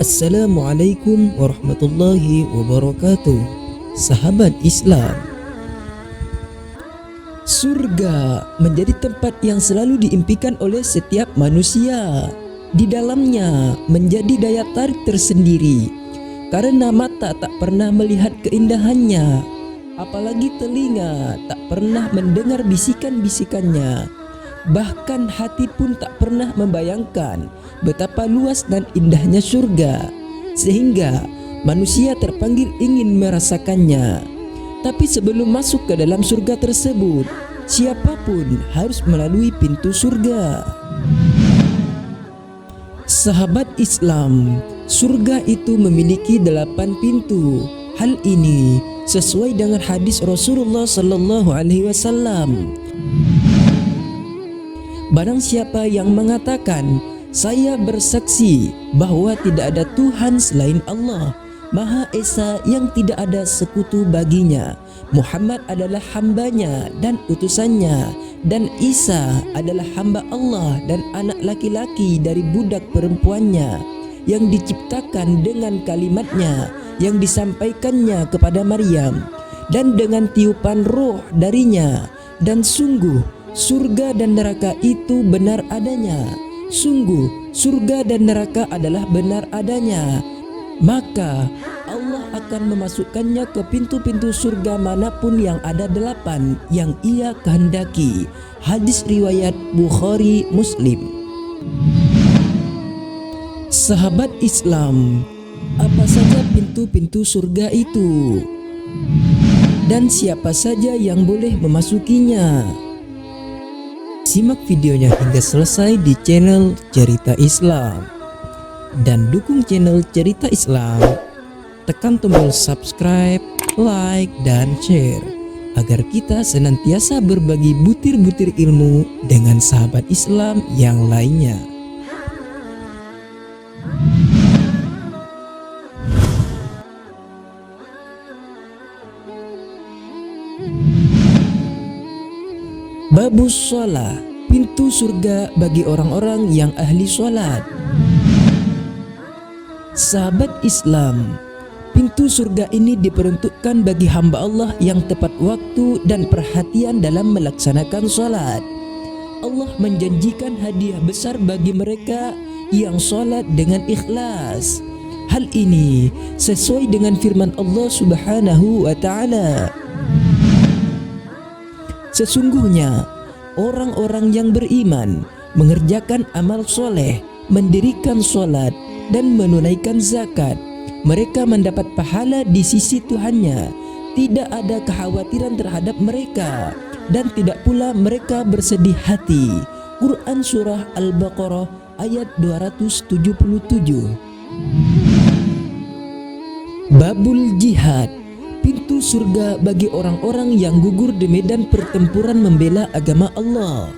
Assalamualaikum warahmatullahi wabarakatuh. Sahabat Islam, surga menjadi tempat yang selalu diimpikan oleh setiap manusia. Di dalamnya menjadi daya tarik tersendiri karena mata tak pernah melihat keindahannya, apalagi telinga tak pernah mendengar bisikan-bisikannya. Bahkan hati pun tak pernah membayangkan betapa luas dan indahnya surga, sehingga manusia terpanggil ingin merasakannya. Tapi sebelum masuk ke dalam surga tersebut, siapapun harus melalui pintu surga. Sahabat Islam, surga itu memiliki 8 pintu. Hal ini sesuai dengan hadis Rasulullah sallallahu alaihi wasallam. Barang siapa yang mengatakan, "Saya bersaksi bahwa tidak ada Tuhan selain Allah, Maha Esa yang tidak ada sekutu baginya. Muhammad adalah hambanya dan utusannya, dan Isa adalah hamba Allah dan anak laki-laki dari budak perempuannya yang diciptakan dengan kalimatnya yang disampaikannya kepada Maryam, dan dengan tiupan roh darinya. Dan sungguh surga dan neraka itu benar adanya. Sungguh surga dan neraka adalah benar adanya. Maka Allah akan memasukkannya ke pintu-pintu surga manapun yang ada 8 yang ia kehendaki." Hadis riwayat Bukhari Muslim. Sahabat Islam, apa saja pintu-pintu surga itu? Dan siapa saja yang boleh memasukinya? Simak videonya hingga selesai di channel Cerita Islam, dan dukung channel Cerita Islam. Tekan tombol subscribe, like, dan share agar kita senantiasa berbagi butir-butir ilmu dengan sahabat Islam yang lainnya. Babus sholat, pintu surga bagi orang-orang yang ahli sholat. Sahabat Islam, pintu surga ini diperuntukkan bagi hamba Allah yang tepat waktu dan perhatian dalam melaksanakan sholat. Allah menjanjikan hadiah besar bagi mereka yang sholat dengan ikhlas. Hal ini sesuai dengan firman Allah Subhanahu wa ta'ala, "Sesungguhnya orang-orang yang beriman mengerjakan amal soleh, mendirikan sholat, dan menunaikan zakat, mereka mendapat pahala di sisi Tuhannya. Tidak ada kekhawatiran terhadap mereka, dan tidak pula mereka bersedih hati." Quran Surah Al-Baqarah ayat 277. Babul Jihad, pintu surga bagi orang-orang yang gugur di medan pertempuran membela agama Allah.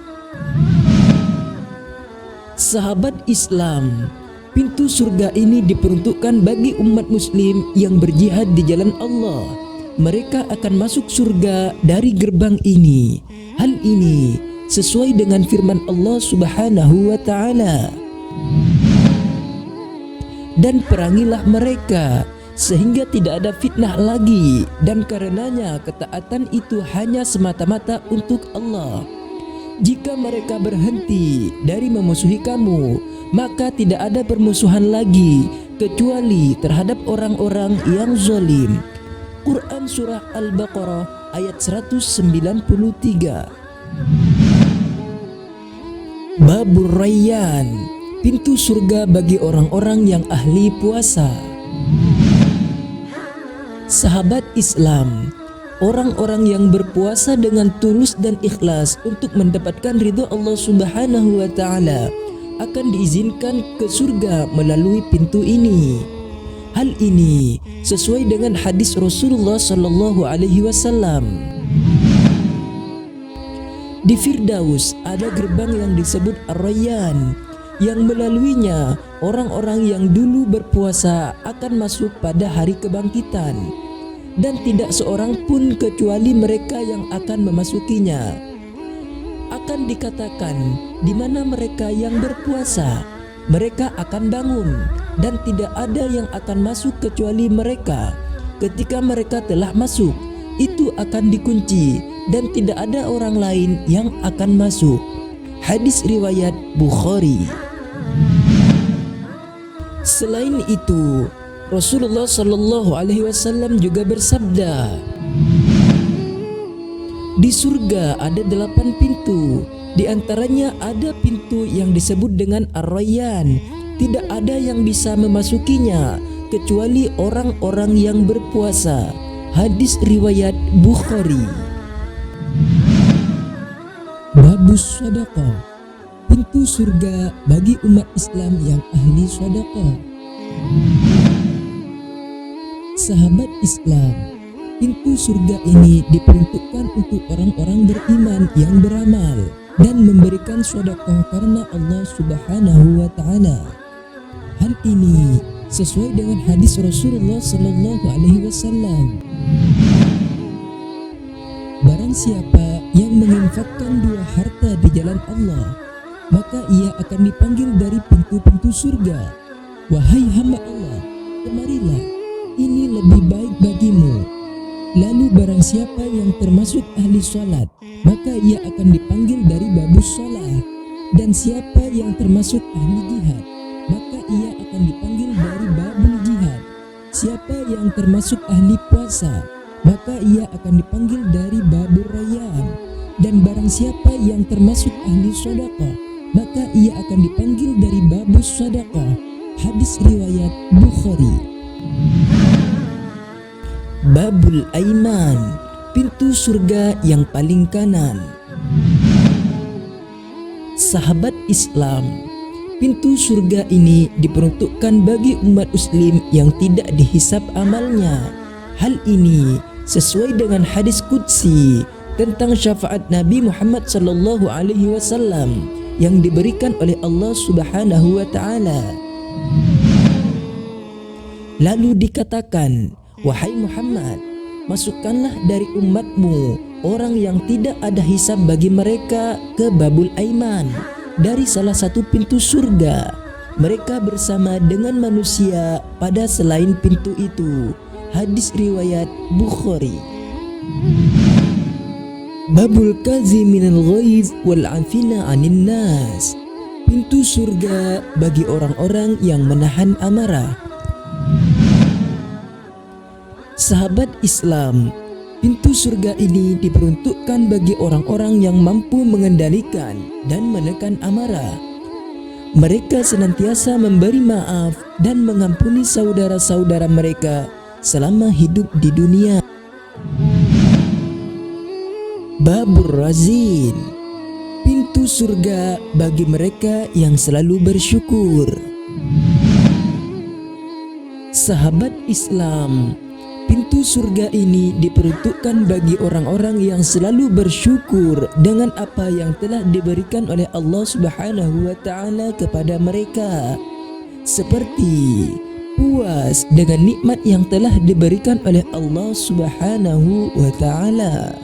Sahabat Islam, pintu surga ini diperuntukkan bagi umat muslim yang berjihad di jalan Allah. Mereka akan masuk surga dari gerbang ini. Hal ini sesuai dengan firman Allah Subhanahu wa ta'ala, "Dan perangilah mereka sehingga tidak ada fitnah lagi, dan karenanya ketaatan itu hanya semata-mata untuk Allah. Jika mereka berhenti dari memusuhi kamu, maka tidak ada permusuhan lagi kecuali terhadap orang-orang yang zalim." Quran Surah Al-Baqarah ayat 193. Babur Rayyan, pintu surga bagi orang-orang yang ahli puasa. Sahabat Islam, orang-orang yang berpuasa dengan tulus dan ikhlas untuk mendapatkan ridha Allah Subhanahu wa ta'ala akan diizinkan ke surga melalui pintu ini. Hal ini sesuai dengan hadis Rasulullah sallallahu alaihi wasallam. Di Firdaus ada gerbang yang disebut Ar-Rayyan, yang melaluinya orang-orang yang dulu berpuasa akan masuk pada hari kebangkitan, dan tidak seorang pun kecuali mereka yang akan memasukinya. Akan dikatakan, di mana mereka yang berpuasa? mereka akan bangun dan tidak ada yang akan masuk kecuali mereka. Ketika mereka telah masuk, itu akan dikunci dan tidak ada orang lain yang akan masuk. Hadis riwayat Bukhari. Selain itu, Rasulullah Shallallahu Alaihi Wasallam juga bersabda, di surga ada 8 pintu. Di antaranya ada pintu yang disebut dengan Ar-Rayyan. Tidak ada yang bisa memasukinya kecuali orang-orang yang berpuasa. Hadis riwayat Bukhari. Babus Shadaqah, pintu surga bagi umat Islam yang ahli shadaqah. Sahabat Islam, pintu surga ini diperuntukkan untuk orang-orang beriman yang beramal dan memberikan sedekah karena Allah Subhanahu wa taala. Hal ini sesuai dengan hadis Rasulullah sallallahu alaihi wasallam. Barang siapa yang menginfakkan 2 harta di jalan Allah, maka ia akan dipanggil dari pintu-pintu surga. Wahai hamba Allah, kemarilah, ini lebih baik bagimu. Lalu barang siapa yang termasuk ahli salat, maka ia akan dipanggil dari babus salat. Dan siapa yang termasuk ahli jihad, maka ia akan dipanggil dari babul jihad. Siapa yang termasuk ahli puasa, maka ia akan dipanggil dari babur rayyan. Dan barang siapa yang termasuk ahli sedekah, maka ia akan dipanggil dari babus sedekah. Hadis riwayat Bukhari. Babul Aiman, pintu surga yang paling kanan. Sahabat Islam, pintu surga ini diperuntukkan bagi umat muslim yang tidak dihisab amalnya. Hal ini sesuai dengan hadis qudsi tentang syafaat Nabi Muhammad sallallahu alaihi wasallam yang diberikan oleh Allah Subhanahu wa taala. Lalu dikatakan, wahai Muhammad, masukkanlah dari umatmu orang yang tidak ada hisab bagi mereka ke Babul Aiman, dari salah satu pintu surga. Mereka bersama dengan manusia pada selain pintu itu. Hadis riwayat Bukhari. Babul Kaziminal Ghaiz wal Afina 'anil Nas, pintu surga bagi orang-orang yang menahan amarah. Sahabat Islam, pintu surga ini diperuntukkan bagi orang-orang yang mampu mengendalikan dan menekan amarah. Mereka senantiasa memberi maaf dan mengampuni saudara-saudara mereka selama hidup di dunia. Babur Razin, pintu surga bagi mereka yang selalu bersyukur. Sahabat Islam, pintu surga ini diperuntukkan bagi orang-orang yang selalu bersyukur dengan apa yang telah diberikan oleh Allah Subhanahu wa taala kepada mereka, seperti puas dengan nikmat yang telah diberikan oleh Allah Subhanahu wa taala.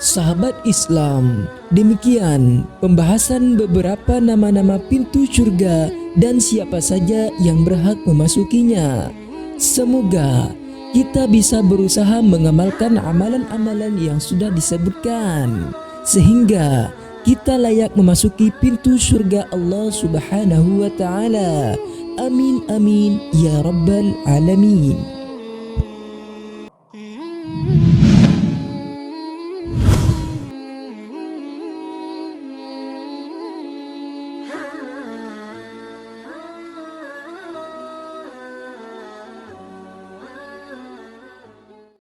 Sahabat Islam, demikian pembahasan beberapa nama-nama pintu surga dan siapa saja yang berhak memasukinya. Semoga kita bisa berusaha mengamalkan amalan-amalan yang sudah disebutkan, sehingga kita layak memasuki pintu surga Allah Subhanahu wa taala. Amin amin ya rabbal alamin.